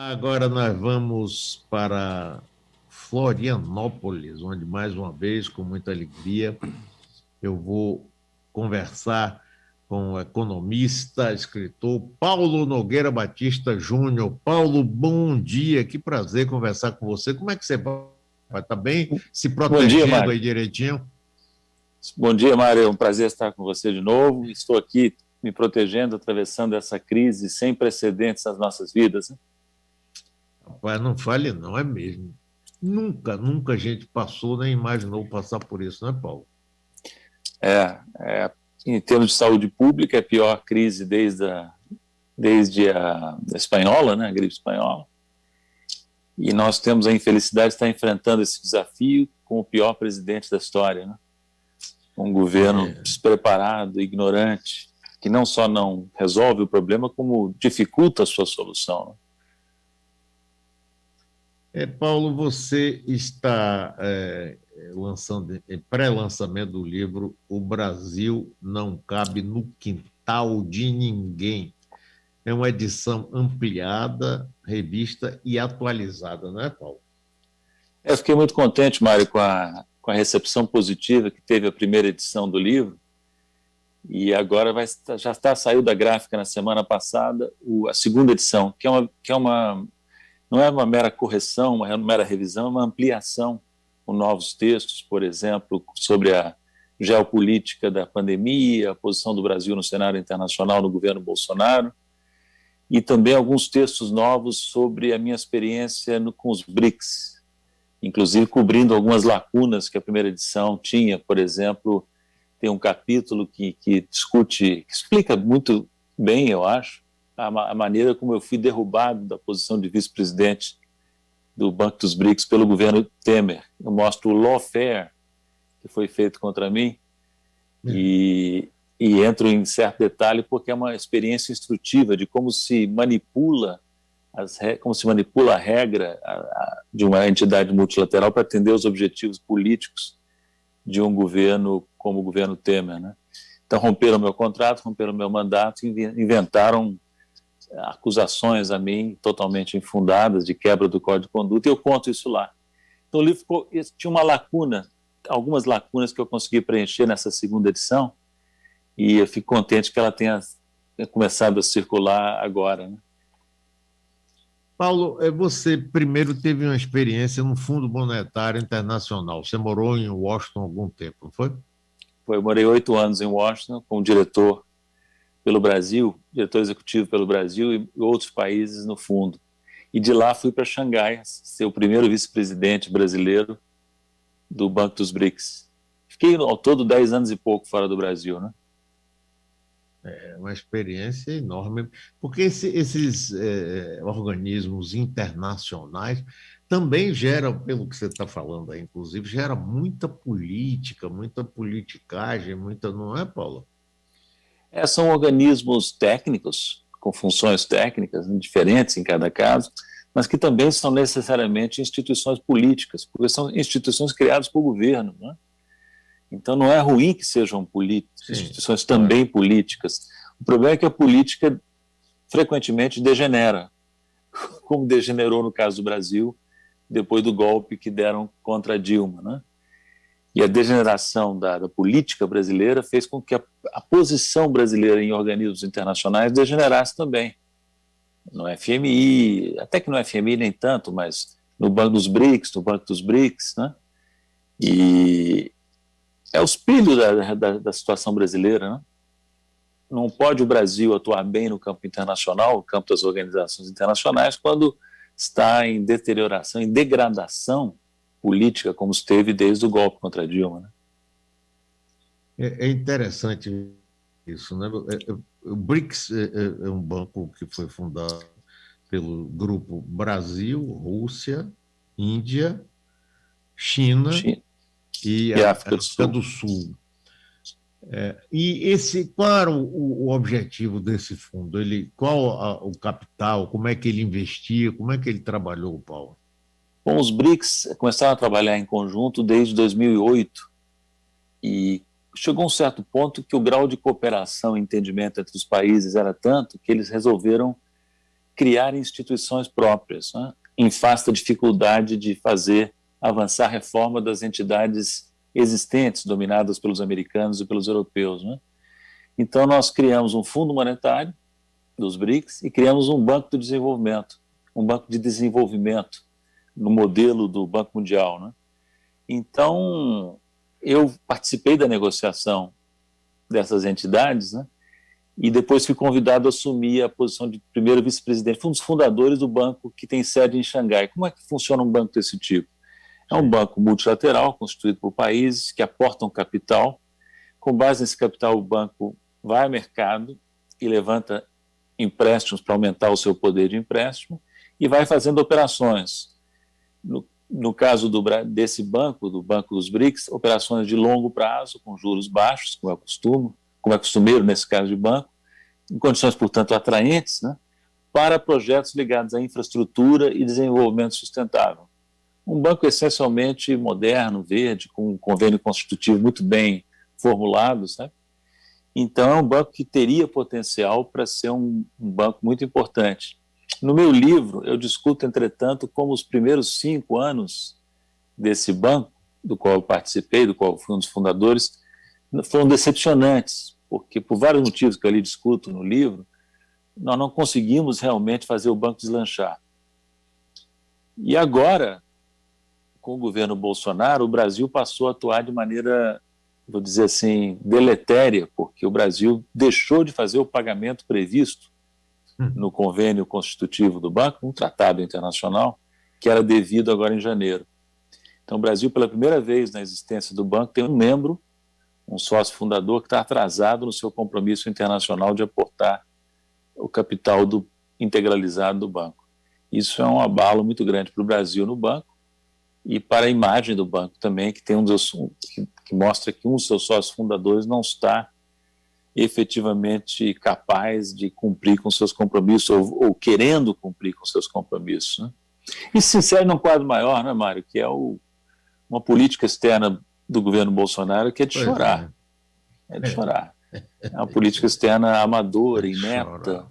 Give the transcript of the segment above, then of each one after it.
Agora nós vamos para Florianópolis, onde mais uma vez, com muita alegria, eu vou conversar com o economista, escritor Paulo Nogueira Batista Júnior. Paulo, bom dia, que prazer conversar com você. Como é que você vai? Está bem? Se Bom dia, protegendo Mário. aí direitinho? Bom dia, Mário. É um prazer estar com você de novo. Estou aqui me protegendo, atravessando essa crise sem precedentes nas nossas vidas, né? Rapaz, não fale não, é mesmo. Nunca a gente passou nem imaginou passar por isso, não é, Paulo? Em termos de saúde pública, é a pior crise desde a espanhola, né, a gripe espanhola. E nós temos a infelicidade de estar enfrentando esse desafio com o pior presidente da história, né? Um governo despreparado, ignorante, que não só não resolve o problema, como dificulta a sua solução, né? Paulo, você está pré-lançamento do livro O Brasil Não Cabe no Quintal de Ninguém. É uma edição ampliada, revista e atualizada, não é, Paulo? Eu fiquei muito contente, Mário, com a recepção positiva que teve a primeira edição do livro, e agora saiu da gráfica na semana passada a segunda edição, não é uma mera correção, uma mera revisão, é uma ampliação com novos textos, por exemplo, sobre a geopolítica da pandemia, a posição do Brasil no cenário internacional no governo Bolsonaro, e também alguns textos novos sobre a minha experiência com os BRICS, inclusive cobrindo algumas lacunas que a primeira edição tinha. Por exemplo, tem um capítulo que explica muito bem, eu acho, a maneira como eu fui derrubado da posição de vice-presidente do Banco dos BRICS pelo governo Temer. Eu mostro o lawfare que foi feito contra mim e entro em certo detalhe porque é uma experiência instrutiva de como se manipula a regra de uma entidade multilateral para atender os objetivos políticos de um governo como o governo Temer, né? Então romperam meu contrato, romperam meu mandato, inventaram acusações a mim totalmente infundadas de quebra do Código de Conduta, e eu conto isso lá. Então o livro tinha algumas lacunas que eu consegui preencher nessa segunda edição, e eu fico contente que ela tenha começado a circular agora, né? Paulo, você primeiro teve uma experiência no Fundo Monetário Internacional. Você morou em Washington há algum tempo, não foi? Eu morei 8 anos em Washington como diretor pelo Brasil, diretor executivo pelo Brasil e outros países no fundo. E de lá fui para Xangai, ser o primeiro vice-presidente brasileiro do Banco dos BRICS. Fiquei ao todo 10 anos e pouco fora do Brasil, né? É uma experiência enorme, porque esses organismos internacionais também geram, pelo que você está falando aí, inclusive, gera muita política, muita politicagem, muita, não é, Paulo? São organismos técnicos, com funções técnicas, né, diferentes em cada caso, mas que também são necessariamente instituições políticas, porque são instituições criadas por governo, né? Então não é ruim que sejam instituições também políticas. O problema é que a política frequentemente degenera, como degenerou no caso do Brasil, depois do golpe que deram contra a Dilma, né? E a degeneração da política brasileira fez com que a posição brasileira em organismos internacionais degenerasse também. No FMI, até que no FMI nem tanto, mas no Banco dos BRICS, no Banco dos BRICS, né? E é o espelho da situação brasileira, né? Não pode o Brasil atuar bem no campo internacional, no campo das organizações internacionais, quando está em deterioração, em degradação política, como esteve desde o golpe contra a Dilma, né? É interessante isso, né? O BRICS é um banco que foi fundado pelo grupo Brasil, Rússia, Índia, China e e a África do África Sul. do Sul. Qual era o objetivo desse fundo? Qual o capital? Como é que ele investia? Como é que ele trabalhou, Paulo? Bom, os BRICS começaram a trabalhar em conjunto desde 2008 e chegou a um certo ponto que o grau de cooperação e entendimento entre os países era tanto que eles resolveram criar instituições próprias, né, em face da dificuldade de fazer avançar a reforma das entidades existentes, dominadas pelos americanos e pelos europeus, né? Então, nós criamos um fundo monetário dos BRICS e criamos um banco de desenvolvimento, no modelo do Banco Mundial, né? Então, eu participei da negociação dessas entidades, né? E depois fui convidado a assumir a posição de primeiro vice-presidente. Fui um dos fundadores do banco que tem sede em Xangai. Como é que funciona um banco desse tipo? É um banco multilateral, constituído por países que aportam capital. Com base nesse capital, o banco vai ao mercado e levanta empréstimos para aumentar o seu poder de empréstimo e vai fazendo operações. No caso desse banco, do Banco dos BRICS, operações de longo prazo, com juros baixos, como é costumeiro nesse caso de banco, em condições, portanto, atraentes, né, para projetos ligados à infraestrutura e desenvolvimento sustentável. Um banco essencialmente moderno, verde, com um convênio constitutivo muito bem formulado, sabe? Então, é um banco que teria potencial para ser um banco muito importante. No meu livro, eu discuto, entretanto, como os primeiros 5 anos desse banco, do qual eu participei, do qual fui um dos fundadores, foram decepcionantes, porque, por vários motivos que eu ali discuto no livro, nós não conseguimos realmente fazer o banco deslanchar. E agora, com o governo Bolsonaro, o Brasil passou a atuar de maneira, vou dizer assim, deletéria, porque o Brasil deixou de fazer o pagamento previsto no convênio constitutivo do banco, um tratado internacional, que era devido agora em janeiro. Então, o Brasil, pela primeira vez na existência do banco, tem um membro, um sócio fundador, que está atrasado no seu compromisso internacional de aportar o capital integralizado do banco. Isso é um abalo muito grande para o Brasil no banco e para a imagem do banco também, que que mostra que um dos seus sócios fundadores não está efetivamente capaz de cumprir com seus compromissos ou querendo cumprir com seus compromissos, né? Isso se insere num quadro maior, né, Mário, que é uma política externa do governo Bolsonaro que é de chorar. É de chorar. É uma política externa amadora, inepta,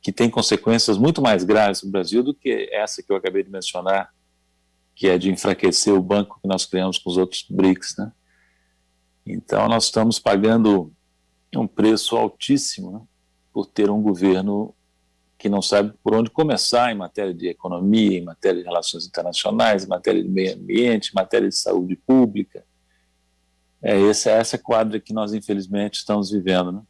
que tem consequências muito mais graves no Brasil do que essa que eu acabei de mencionar, que é de enfraquecer o banco que nós criamos com os outros BRICS, né? Então, nós estamos pagando um preço altíssimo, né, por ter um governo que não sabe por onde começar em matéria de economia, em matéria de relações internacionais, em matéria de meio ambiente, em matéria de saúde pública. Essa quadra que nós, infelizmente, estamos vivendo, né?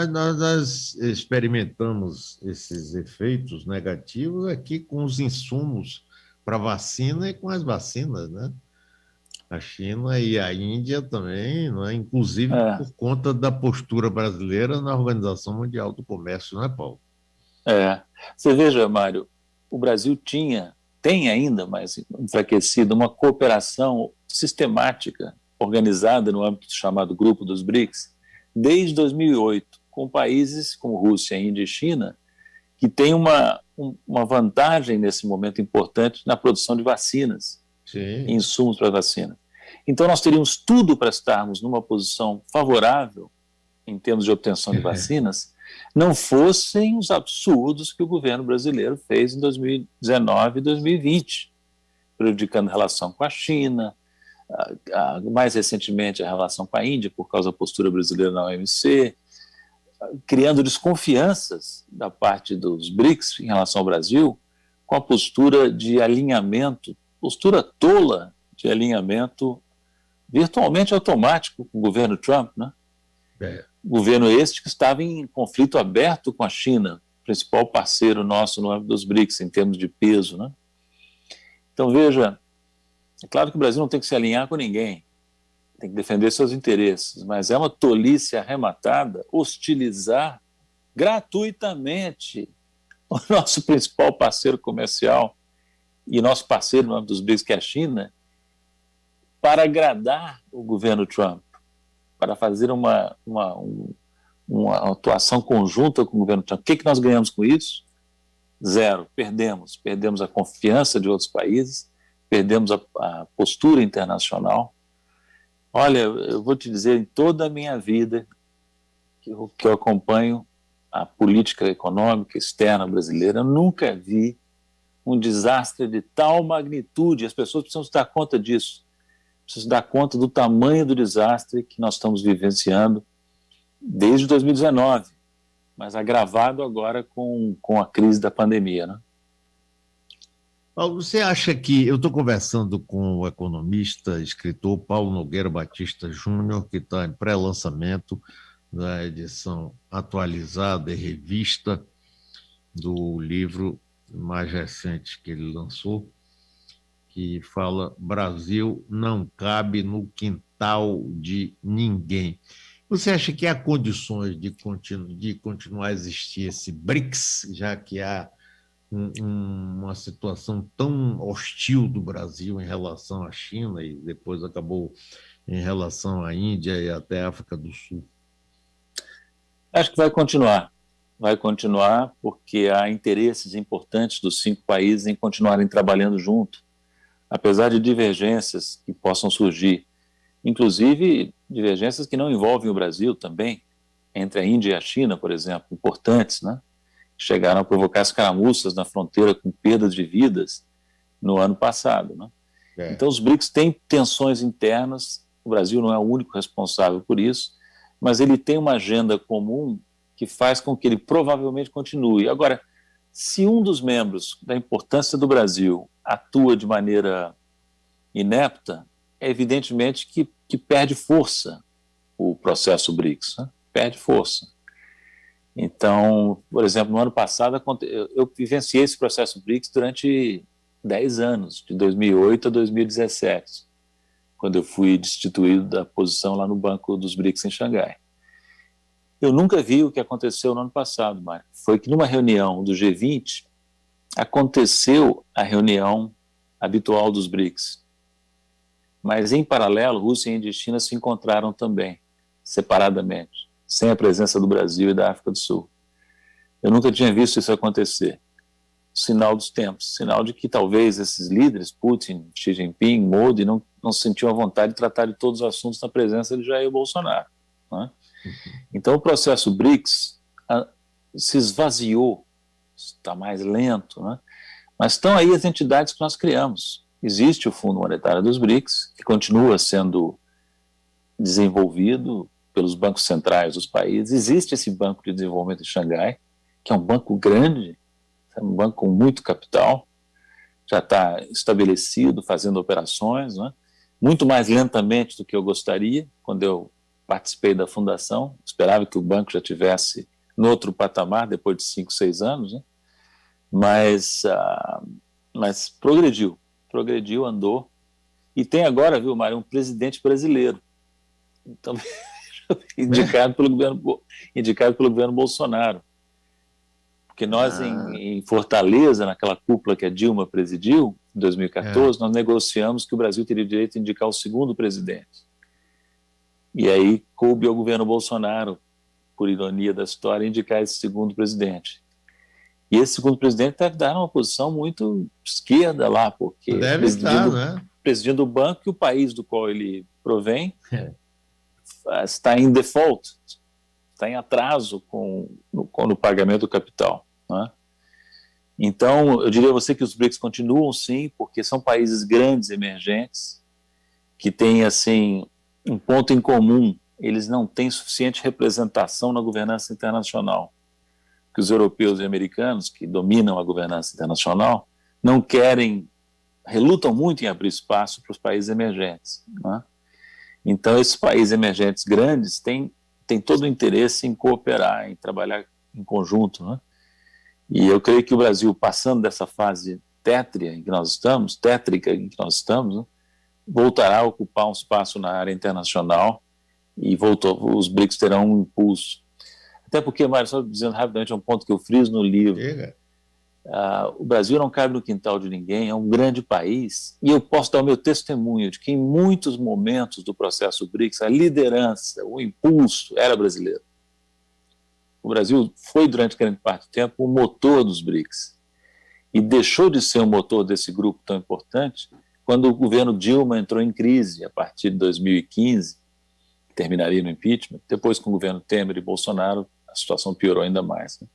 Nós experimentamos esses efeitos negativos aqui com os insumos para vacina e com as vacinas, né? A China e a Índia também, não é? Inclusive por conta da postura brasileira na Organização Mundial do Comércio, não é, Paulo? Você veja, Mário, o Brasil tem ainda, mas enfraquecido, uma cooperação sistemática, organizada no âmbito chamado Grupo dos BRICS, desde 2008, com países como Rússia, Índia e China, que têm uma vantagem nesse momento importante na produção de vacinas. Sim. Insumos para vacina. Então, nós teríamos tudo para estarmos numa posição favorável em termos de obtenção de vacinas, não fossem os absurdos que o governo brasileiro fez em 2019 e 2020, prejudicando a relação com a China, mais recentemente a relação com a Índia, por causa da postura brasileira na OMC, criando desconfianças da parte dos BRICS em relação ao Brasil, com a postura de alinhamento, postura tola de alinhamento virtualmente automático com o governo Trump, né? Governo este que estava em conflito aberto com a China, principal parceiro nosso no âmbito dos BRICS, em termos de peso, né? Então, veja, é claro que o Brasil não tem que se alinhar com ninguém, tem que defender seus interesses, mas é uma tolice arrematada hostilizar gratuitamente o nosso principal parceiro comercial e nosso parceiro no âmbito dos BRICS, que é a China, para agradar o governo Trump, para fazer uma atuação conjunta com o governo Trump. O que nós ganhamos com isso? Zero. Perdemos a confiança de outros países, perdemos a postura internacional. Olha, eu vou te dizer, em toda a minha vida que eu acompanho a política econômica externa brasileira. Eu nunca vi um desastre de tal magnitude. As pessoas precisam se dar conta disso, precisam se dar conta do tamanho do desastre que nós estamos vivenciando desde 2019, mas agravado agora com a crise da pandemia, né? Paulo, você acha que... Eu estou conversando com o economista, escritor Paulo Nogueira Batista Júnior, que está em pré-lançamento da edição atualizada e revista do livro mais recente que ele lançou, que fala Brasil não cabe no quintal de ninguém. Você acha que há condições de continuar a existir esse BRICS, já que há uma situação tão hostil do Brasil em relação à China e depois acabou em relação à Índia e até à África do Sul? Acho que vai continuar porque há interesses importantes dos 5 países em continuarem trabalhando junto, apesar de divergências que possam surgir, inclusive divergências que não envolvem o Brasil também, entre a Índia e a China, por exemplo, importantes, né? Chegaram a provocar escaramuças na fronteira com perdas de vidas no ano passado, né? Então os BRICS têm tensões internas, o Brasil não é o único responsável por isso, mas ele tem uma agenda comum que faz com que ele provavelmente continue. Agora, se um dos membros da importância do Brasil atua de maneira inepta, é evidentemente que perde força o processo BRICS, né? Perde força. Então, por exemplo, no ano passado, eu vivenciei esse processo BRICS durante 10 anos, de 2008 a 2017, quando eu fui destituído da posição lá no Banco dos BRICS em Xangai. Eu nunca vi o que aconteceu no ano passado, Mário. Foi que numa reunião do G20, aconteceu a reunião habitual dos BRICS. Mas, em paralelo, Rússia, Índia e China se encontraram também, separadamente, sem a presença do Brasil e da África do Sul. Eu nunca tinha visto isso acontecer. Sinal dos tempos, sinal de que talvez esses líderes, Putin, Xi Jinping, Modi, não sentiam a vontade de tratar de todos os assuntos na presença de Jair Bolsonaro, né? Então o processo BRICS se esvaziou, está mais lento, né? Mas estão aí as entidades que nós criamos. Existe o Fundo Monetário dos BRICS, que continua sendo desenvolvido pelos bancos centrais dos países. Existe esse Banco de Desenvolvimento de Xangai, que é um banco grande, um banco com muito capital, já está estabelecido, fazendo operações, né? Muito mais lentamente do que eu gostaria. Quando eu participei da fundação, esperava que o banco já tivesse no outro patamar, depois de 5, 6 anos, né? Mas progrediu, andou, e tem agora, viu, Mário, um presidente brasileiro, então, indicado pelo governo Bolsonaro, porque nós em Fortaleza, naquela cúpula que a Dilma presidiu, em 2014, nós negociamos que o Brasil teria o direito de indicar o segundo presidente. E aí coube ao governo Bolsonaro, por ironia da história, indicar esse segundo presidente. E esse segundo presidente deve dar uma posição muito esquerda lá, porque presidindo o banco e o país do qual ele provém está em default, está em atraso no pagamento do capital, né? Então, eu diria a você que os BRICS continuam sim, porque são países grandes, emergentes, que têm, assim, um ponto em comum: eles não têm suficiente representação na governança internacional. Que os europeus e americanos, que dominam a governança internacional, não querem, relutam muito em abrir espaço para os países emergentes, né? Então, esses países emergentes grandes têm todo o interesse em cooperar, em trabalhar em conjunto, né? E eu creio que o Brasil, passando dessa fase tétrica em que nós estamos, né, voltará a ocupar um espaço na área internacional e os BRICS terão um impulso. Até porque, Mário, só dizendo rapidamente um ponto que eu friso no livro, o Brasil não cabe no quintal de ninguém, é um grande país, e eu posso dar o meu testemunho de que em muitos momentos do processo BRICS, a liderança, o impulso era brasileiro. O Brasil foi, durante grande parte do tempo, o motor dos BRICS, e deixou de ser o motor desse grupo tão importante quando o governo Dilma entrou em crise, a partir de 2015, terminaria no impeachment. Depois, com o governo Temer e Bolsonaro, situação piorou ainda mais, né?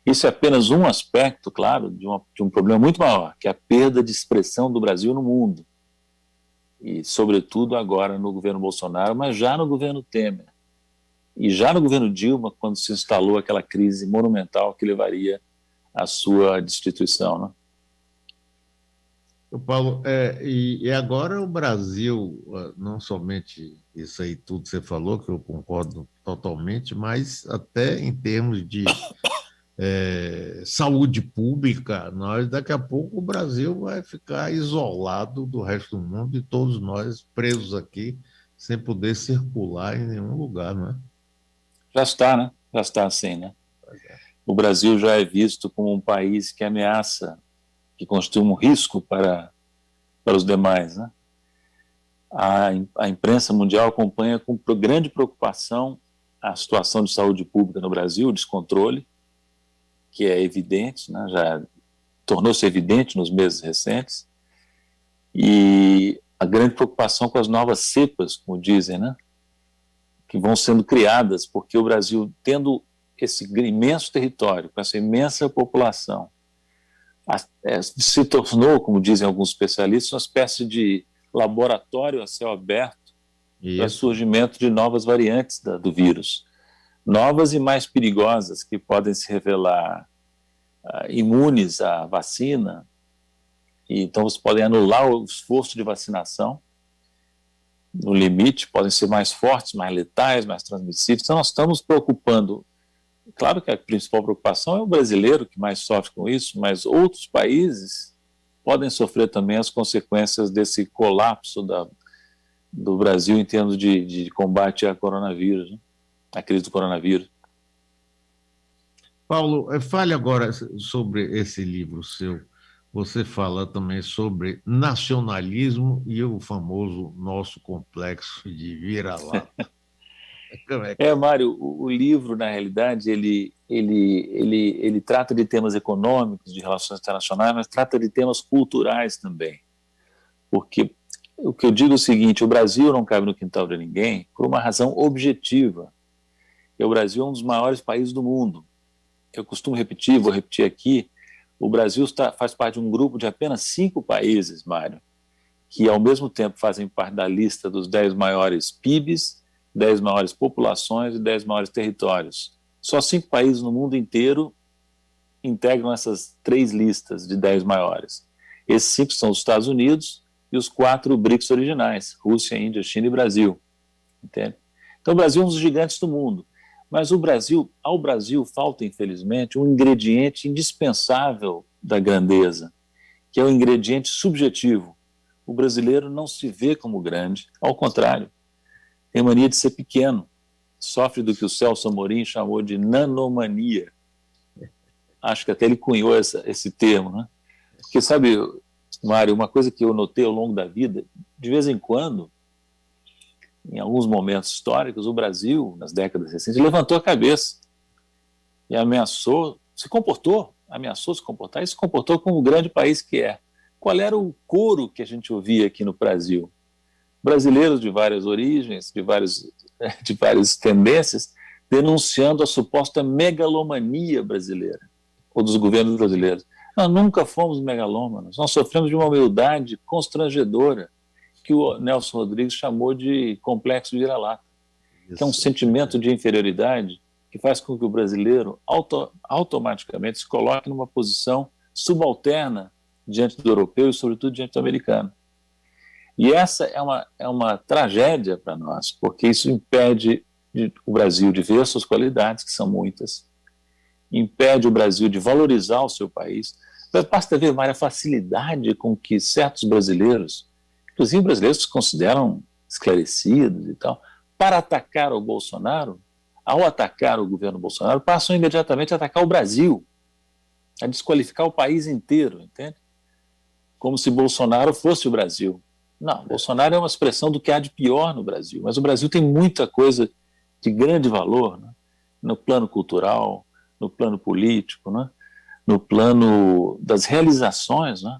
Isso é apenas um aspecto, claro, de um problema muito maior, que é a perda de expressão do Brasil no mundo. E, sobretudo, agora no governo Bolsonaro, mas já no governo Temer. E já no governo Dilma, quando se instalou aquela crise monumental que levaria à sua destituição, né? Paulo, e agora o Brasil, não somente isso aí tudo que você falou, que eu concordo totalmente, mas até em termos de saúde pública, daqui a pouco o Brasil vai ficar isolado do resto do mundo e todos nós presos aqui sem poder circular em nenhum lugar, não é? Já está, né? Já está assim, né? O Brasil já é visto como um país que ameaça, que constitui um risco para os demais, né? A imprensa mundial acompanha com grande preocupação a situação de saúde pública no Brasil, o descontrole, que é evidente, né? Já tornou-se evidente nos meses recentes, e a grande preocupação com as novas cepas, como dizem, né? Que vão sendo criadas, porque o Brasil, tendo esse imenso território, com essa imensa população, se tornou, como dizem alguns especialistas, uma espécie de laboratório a céu aberto para o surgimento de novas variantes do vírus, novas e mais perigosas, que podem se revelar imunes à vacina, e então você podem anular o esforço de vacinação no limite, podem ser mais fortes, mais letais, mais transmissíveis. Então nós estamos preocupando. Claro que a principal preocupação é o brasileiro, que mais sofre com isso, mas outros países podem sofrer também as consequências desse colapso do Brasil em termos de combate ao coronavírus, né? A crise do coronavírus. Paulo, fale agora sobre esse livro seu. Você fala também sobre nacionalismo e o famoso nosso complexo de vira-lata. Mário, o livro, na realidade, ele trata de temas econômicos, de relações internacionais, mas trata de temas culturais também. Porque o que eu digo é o seguinte: o Brasil não cabe no quintal de ninguém por uma razão objetiva. O Brasil é um dos maiores países do mundo. Eu costumo repetir, vou repetir aqui, o Brasil faz parte de um grupo de apenas 5 países, Mário, que ao mesmo tempo fazem parte da lista dos 10 maiores PIBs, 10 maiores populações e 10 maiores territórios. Só 5 países no mundo inteiro integram essas 3 listas de 10 maiores. Esses 5 são os Estados Unidos e os 4 BRICS originais, Rússia, Índia, China e Brasil. Entende? Então o Brasil é um dos gigantes do mundo. Mas ao Brasil falta, infelizmente, um ingrediente indispensável da grandeza, que é o ingrediente subjetivo. O brasileiro não se vê como grande, ao contrário, tem mania de ser pequeno, sofre do que o Celso Amorim chamou de nanomania. Acho que até ele cunhou esse termo, né? Porque, sabe, Mário, uma coisa que eu notei ao longo da vida, de vez em quando, em alguns momentos históricos, o Brasil, nas décadas recentes, levantou a cabeça e ameaçou se comportou como o grande país que é. Qual era o coro que a gente ouvia aqui no Brasil? Brasileiros de várias origens, de várias tendências, denunciando a suposta megalomania brasileira, ou dos governos brasileiros. Nós nunca fomos megalômanos, nós sofremos de uma humildade constrangedora, que o Nelson Rodrigues chamou de complexo de vira-lata, que é um sentimento de inferioridade que faz com que o brasileiro automaticamente se coloque numa posição subalterna diante do europeu e, sobretudo, diante do americano. E essa é uma tragédia para nós, porque isso impede o Brasil de ver suas qualidades, que são muitas, impede o Brasil de valorizar o seu país. Basta ver, Mário, a facilidade com que certos brasileiros, inclusive brasileiros que se consideram esclarecidos e tal, para atacar o Bolsonaro, ao atacar o governo Bolsonaro, passam imediatamente a atacar o Brasil, a desqualificar o país inteiro, entende? Como se Bolsonaro fosse o Brasil. Não, Bolsonaro é uma expressão do que há de pior no Brasil, mas o Brasil tem muita coisa de grande valor, né? No plano cultural, no plano político, né? No plano das realizações, né?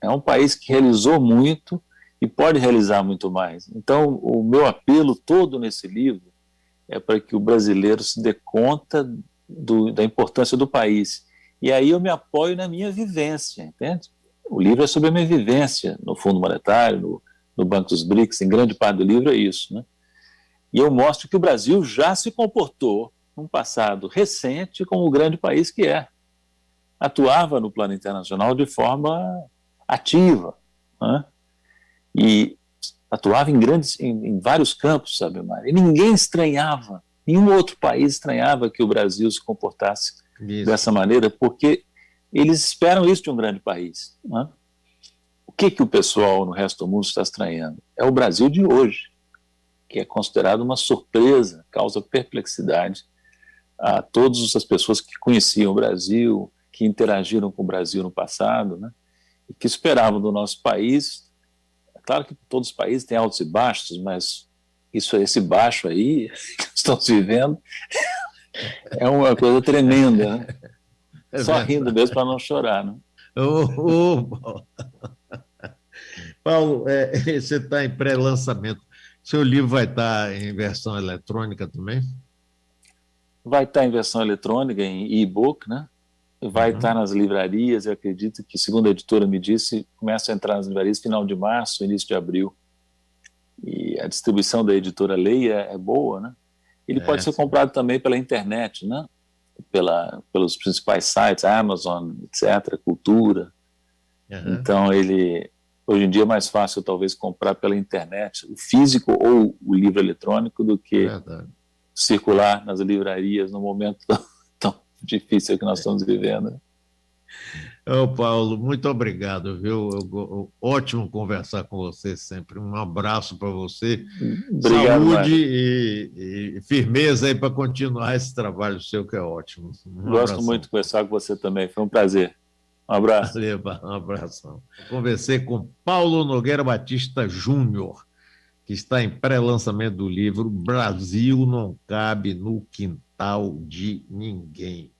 É um país que realizou muito e pode realizar muito mais. Então, o meu apelo todo nesse livro é para que o brasileiro se dê conta da importância do país. E aí eu me apoio na minha vivência, entende? O livro é sobre a minha vivência no Fundo Monetário, no Banco dos BRICS, em grande parte do livro é isso, né? E eu mostro que o Brasil já se comportou, num passado recente, como o grande país que é. Atuava no plano internacional de forma ativa, né? E atuava em vários campos, sabe, Mário? E ninguém estranhava, nenhum outro país estranhava que o Brasil se comportasse dessa maneira, porque eles esperam isso de um grande país, né? O que o pessoal no resto do mundo está estranhando? É o Brasil de hoje, que é considerado uma surpresa, causa perplexidade a todas as pessoas que conheciam o Brasil, que interagiram com o Brasil no passado, né? E que esperavam do nosso país. É claro que todos os países têm altos e baixos, mas esse baixo aí que estamos vivendo é uma coisa tremenda, né? Só rindo mesmo para não chorar, né? Paulo, você está em pré-lançamento. Seu livro vai estar em versão eletrônica também? Vai estar em versão eletrônica, em e-book, né? Vai estar nas livrarias. Eu acredito que, segundo a editora me disse, começa a entrar nas livrarias final de março, início de abril. E a distribuição da editora Leia é boa, né? Ele pode ser comprado também pela internet, né? Pelos principais sites, Amazon, etc., Cultura. Então, hoje em dia é mais fácil, talvez, comprar pela internet, o físico ou o livro eletrônico, do que circular nas livrarias no momento tão difícil que nós estamos vivendo. Paulo, muito obrigado, viu? Ótimo conversar com você sempre. Um abraço para você. Obrigado, saúde e firmeza aí para continuar esse trabalho seu, que é ótimo. Gosto muito de conversar com você também. Foi um prazer. Um abraço. Valeu, um abração. Conversei com Paulo Nogueira Batista Júnior, que está em pré-lançamento do livro Brasil Não Cabe no Quintal de Ninguém.